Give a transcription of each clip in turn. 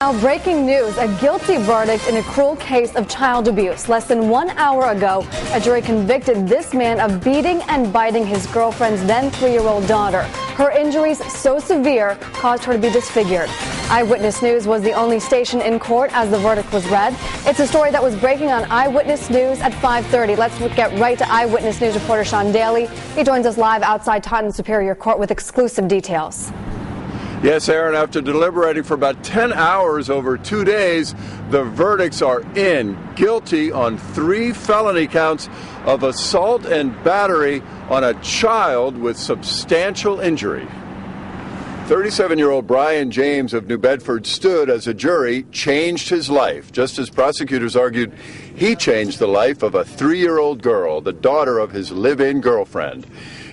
Now, breaking news, a guilty verdict in a cruel case of child abuse. Less than 1 hour ago, a jury convicted this man of beating and biting his girlfriend's then 3-year-old daughter. Her injuries so severe caused her to be disfigured. Eyewitness News was the only station in court as the verdict was read. It's a story that was breaking on Eyewitness News at 5:30. Let's get right to Eyewitness News reporter Sean Daly. He joins us live outside Taunton Superior Court with exclusive details. Yes, Aaron, after deliberating for about 10 hours over 2 days, the verdicts are in. Guilty on 3 felony counts of assault and battery on a child with substantial injury. 37-year-old Bryan James of New Bedford stood as a jury, changed his life. Just as prosecutors argued, he changed the life of a 3-year-old girl, the daughter of his live-in girlfriend.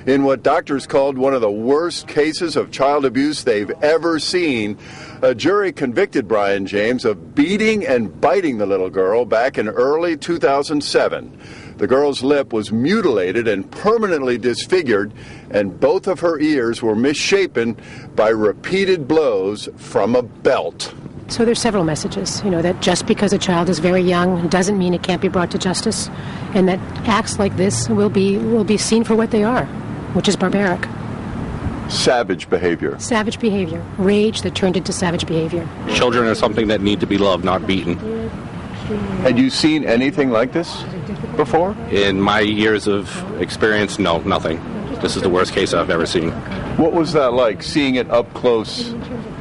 In what doctors called one of the worst cases of child abuse they've ever seen, a jury convicted Bryan James of beating and biting the little girl back in early 2007. The girl's lip was mutilated and permanently disfigured, and both of her ears were misshapen by repeated blows from a belt. So there's several messages, that just because a child is very young doesn't mean it can't be brought to justice, and that acts like this will be seen for what they are, which is barbaric. Savage behavior. Savage behavior. Rage that turned into savage behavior. Children are something that need to be loved, not beaten. Had you seen anything like this before? In my years of experience, no, nothing. This is the worst case I've ever seen. What was that like, seeing it up close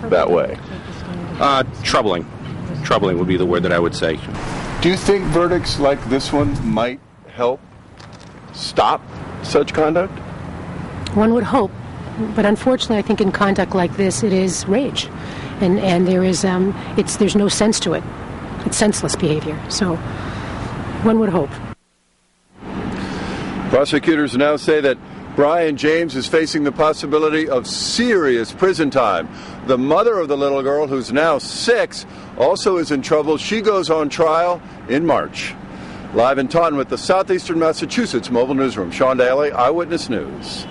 that way? Troubling. Troubling would be the word that I would say. Do you think verdicts like this one might help stop such conduct? One would hope, but unfortunately I think in conduct like this it is rage, and there's no sense to it. It's senseless behavior, so one would hope. Prosecutors now say that Bryan James is facing the possibility of serious prison time. The mother of the little girl, who's now 6, also is in trouble. She goes on trial in March. Live in Taunton with the Southeastern Massachusetts Mobile Newsroom, Sean Daly, Eyewitness News.